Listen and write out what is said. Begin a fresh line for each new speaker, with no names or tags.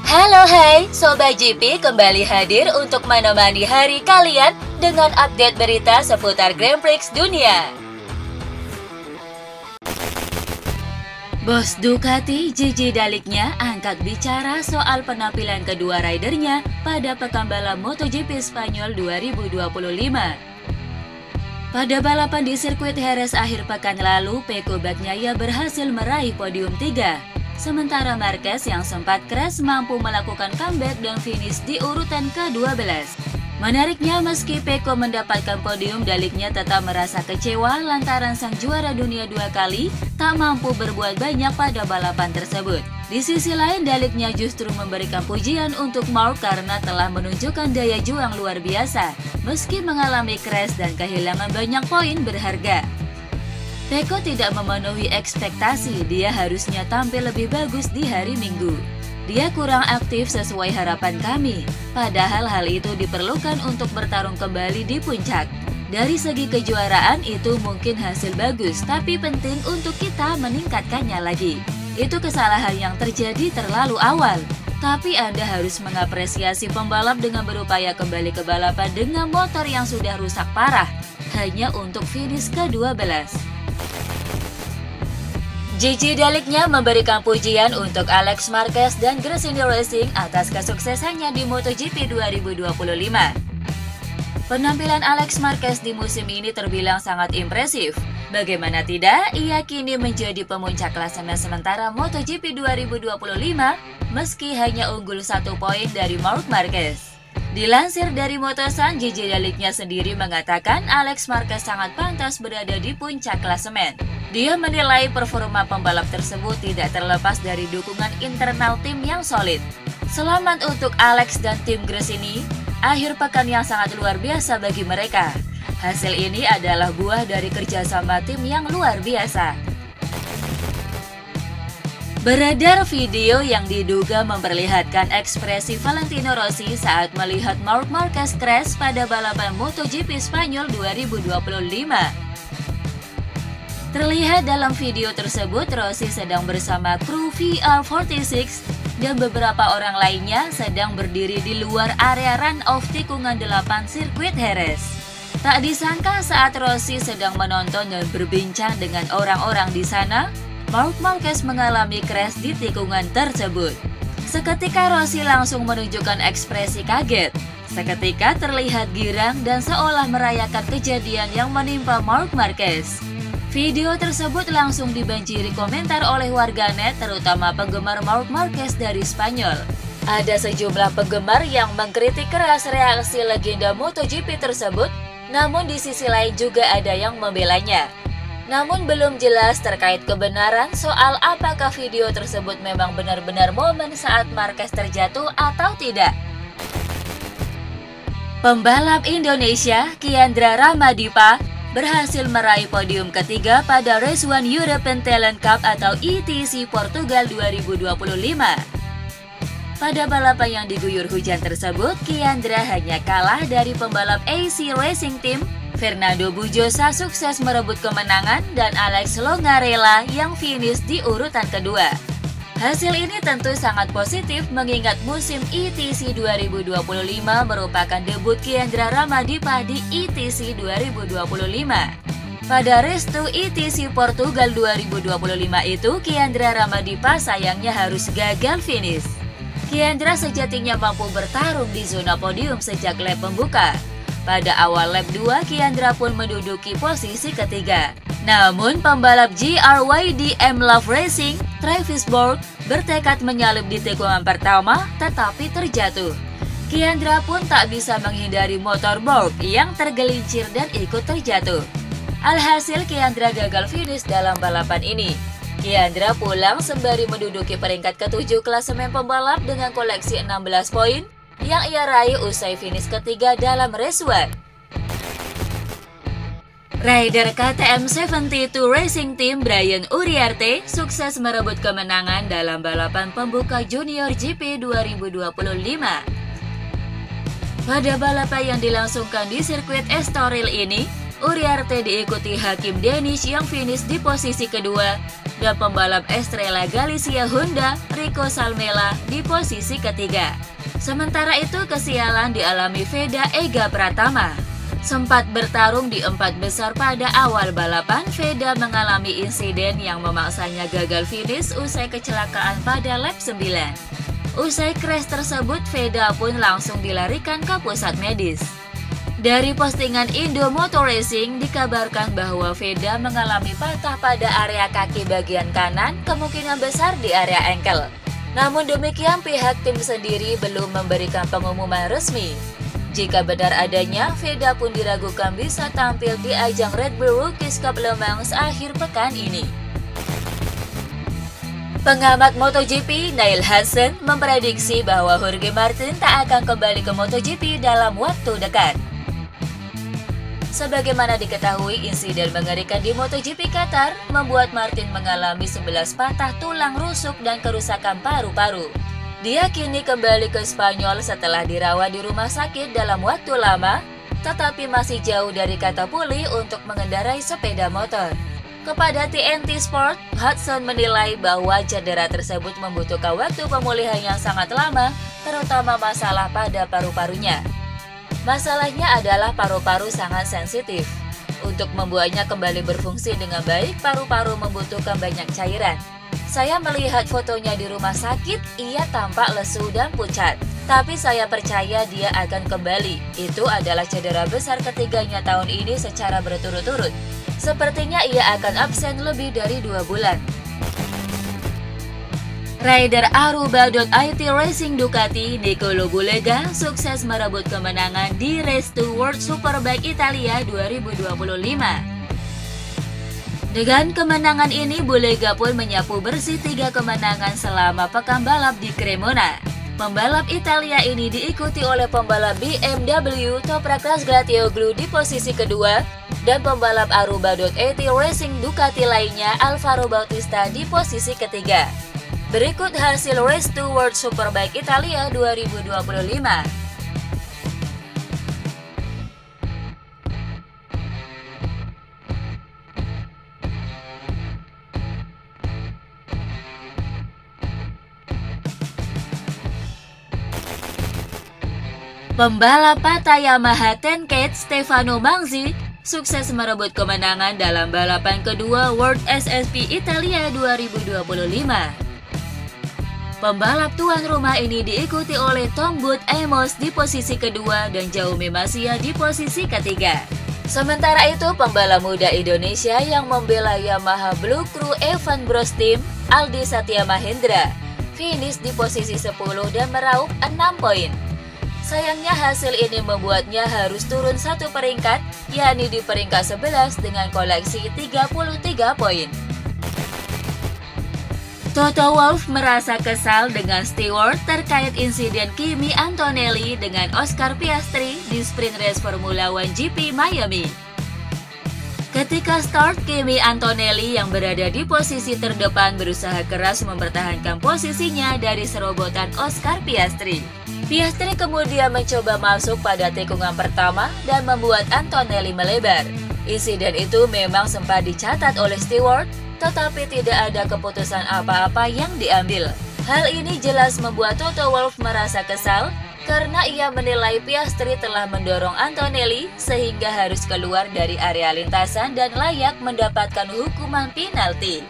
Halo hai, Sobat GP kembali hadir untuk menemani hari kalian dengan update berita seputar Grand Prix dunia. Bos Ducati Gigi Daliknya angkat bicara soal penampilan kedua ridernya pada pekan balap MotoGP Spanyol 2025. Pada balapan di sirkuit Jerez akhir pekan lalu, Pecco Bagnaia berhasil meraih podium 3. Sementara Marquez yang sempat crash mampu melakukan comeback dan finish di urutan ke-12. Menariknya, meski Pecco mendapatkan podium, Daliknya tetap merasa kecewa lantaran sang juara dunia 2 kali tak mampu berbuat banyak pada balapan tersebut. Di sisi lain, Daliknya justru memberikan pujian untuk Marc karena telah menunjukkan daya juang luar biasa meski mengalami crash dan kehilangan banyak poin berharga. Pecco tidak memenuhi ekspektasi, dia harusnya tampil lebih bagus di hari Minggu. Dia kurang aktif sesuai harapan kami, padahal hal itu diperlukan untuk bertarung kembali di puncak. Dari segi kejuaraan itu mungkin hasil bagus, tapi penting untuk kita meningkatkannya lagi. Itu kesalahan yang terjadi terlalu awal, tapi Anda harus mengapresiasi pembalap dengan berupaya kembali ke balapan dengan motor yang sudah rusak parah, hanya untuk finish ke-12. Gigi Daliknya memberikan pujian untuk Alex Marquez dan Gresini Racing atas kesuksesannya di MotoGP 2025. Penampilan Alex Marquez di musim ini terbilang sangat impresif. Bagaimana tidak, ia kini menjadi pemuncak klasemen sementara MotoGP 2025 meski hanya unggul 1 poin dari Marc Marquez. Dilansir dari Motosan, Gigi Daliknya sendiri mengatakan Alex Marquez sangat pantas berada di puncak klasemen. Dia menilai performa pembalap tersebut tidak terlepas dari dukungan internal tim yang solid. Selamat untuk Alex dan tim Gresini, akhir pekan yang sangat luar biasa bagi mereka. Hasil ini adalah buah dari kerjasama tim yang luar biasa. Beredar video yang diduga memperlihatkan ekspresi Valentino Rossi saat melihat Marc Marquez crash pada balapan MotoGP Spanyol 2025. Terlihat dalam video tersebut, Rossi sedang bersama kru VR46 dan beberapa orang lainnya sedang berdiri di luar area run-off tikungan 8 sirkuit Jerez. Tak disangka saat Rossi sedang menonton dan berbincang dengan orang-orang di sana, Marc Marquez mengalami crash di tikungan tersebut. Seketika Rossi langsung menunjukkan ekspresi kaget. Seketika terlihat girang dan seolah merayakan kejadian yang menimpa Marc Marquez. Video tersebut langsung dibanjiri komentar oleh warganet, terutama penggemar Marc Marquez dari Spanyol. Ada sejumlah penggemar yang mengkritik keras reaksi legenda MotoGP tersebut, namun di sisi lain juga ada yang membelanya. Namun belum jelas terkait kebenaran soal apakah video tersebut memang benar-benar momen saat Marquez terjatuh atau tidak. Pembalap Indonesia, Kiandra Ramadipa, berhasil meraih podium ketiga pada Race 1 European Talent Cup atau ETC Portugal 2025. Pada balapan yang diguyur hujan tersebut, Kiandra hanya kalah dari pembalap AC Racing Team. Fernando Bujosa sukses merebut kemenangan dan Alex Longarella yang finish di urutan kedua. Hasil ini tentu sangat positif mengingat musim ETC 2025 merupakan debut Kiandra Ramadipa di ETC 2025. Pada Race 2 ETC Portugal 2025 itu, Kiandra Ramadipa sayangnya harus gagal finish. Kiandra sejatinya mampu bertarung di zona podium sejak lap pembuka. Pada awal lap 2, Kiandra pun menduduki posisi ketiga. Namun, pembalap GRYD M-Love Racing, Travis Bourg, bertekad menyalip di tikungan pertama, tetapi terjatuh. Kiandra pun tak bisa menghindari motor Bourg yang tergelincir dan ikut terjatuh. Alhasil, Kiandra gagal finish dalam balapan ini. Kiandra pulang sembari menduduki peringkat ke-7 klasemen pembalap dengan koleksi 16 poin yang ia raih usai finish ketiga dalam Race 1. Rider KTM 72 Racing Team Brian Uriarte sukses merebut kemenangan dalam balapan pembuka Junior GP 2025. Pada balapan yang dilangsungkan di sirkuit Estoril ini, Uriarte diikuti Hakim Danish yang finish di posisi kedua dan pembalap Estrella Galicia Honda, Rico Salmela, di posisi ketiga. Sementara itu kesialan dialami Veda Ega Pratama. Sempat bertarung di 4 besar pada awal balapan, Veda mengalami insiden yang memaksanya gagal finish usai kecelakaan pada lap 9. Usai crash tersebut, Veda pun langsung dilarikan ke pusat medis. Dari postingan Indo Motor Racing dikabarkan bahwa Veda mengalami patah pada area kaki bagian kanan, kemungkinan besar di area ankle. Namun demikian pihak tim sendiri belum memberikan pengumuman resmi. Jika benar adanya, Veda pun diragukan bisa tampil di ajang Red Bull Rookies Cup Le Mans akhir pekan ini. Pengamat MotoGP Neil Hansen memprediksi bahwa Jorge Martin tak akan kembali ke MotoGP dalam waktu dekat. Sebagaimana diketahui, insiden mengerikan di MotoGP Qatar membuat Martin mengalami 11 patah tulang rusuk dan kerusakan paru-paru. Dia kini kembali ke Spanyol setelah dirawat di rumah sakit dalam waktu lama, tetapi masih jauh dari kata pulih untuk mengendarai sepeda motor. Kepada TNT Sport, Hudson menilai bahwa cedera tersebut membutuhkan waktu pemulihan yang sangat lama, terutama masalah pada paru-parunya. Masalahnya adalah paru-paru sangat sensitif. Untuk membuatnya kembali berfungsi dengan baik, paru-paru membutuhkan banyak cairan. Saya melihat fotonya di rumah sakit, ia tampak lesu dan pucat. Tapi saya percaya dia akan kembali. Itu adalah cedera besar ketiganya tahun ini secara berturut-turut. Sepertinya ia akan absen lebih dari 2 bulan. Rider Aruba.it Racing Ducati Nicolo Bulega sukses merebut kemenangan di Race to World Superbike Italia 2025. Dengan kemenangan ini, Bulega pun menyapu bersih 3 kemenangan selama pekan balap di Cremona. Pembalap Italia ini diikuti oleh pembalap BMW Toprak Razgatlioglu di posisi kedua dan pembalap Aruba.it Racing Ducati lainnya Alvaro Bautista di posisi ketiga. Berikut hasil Race to World Superbike Italia 2025. Pembalap Pata Yamaha Tenkate Stefano Manzi sukses merebut kemenangan dalam balapan kedua World SSP Italia 2025. Pembalap tuan rumah ini diikuti oleh Tom Booth Amos di posisi kedua dan Jaume Masia di posisi ketiga. Sementara itu, pembalap muda Indonesia yang membela Yamaha Blue Crew Evan Bros Team, Aldi Satya Mahendra, finish di posisi 10 dan meraup 6 poin. Sayangnya hasil ini membuatnya harus turun 1 peringkat, yakni di peringkat 11 dengan koleksi 33 poin. Toto Wolff merasa kesal dengan steward terkait insiden Kimi Antonelli dengan Oscar Piastri di sprint race Formula One GP Miami. Ketika start, Kimi Antonelli yang berada di posisi terdepan berusaha keras mempertahankan posisinya dari serobotan Oscar Piastri. Piastri kemudian mencoba masuk pada tikungan pertama dan membuat Antonelli melebar. Insiden itu memang sempat dicatat oleh steward, tetapi tidak ada keputusan apa-apa yang diambil. Hal ini jelas membuat Toto Wolff merasa kesal karena ia menilai Piastri telah mendorong Antonelli sehingga harus keluar dari area lintasan dan layak mendapatkan hukuman penalti.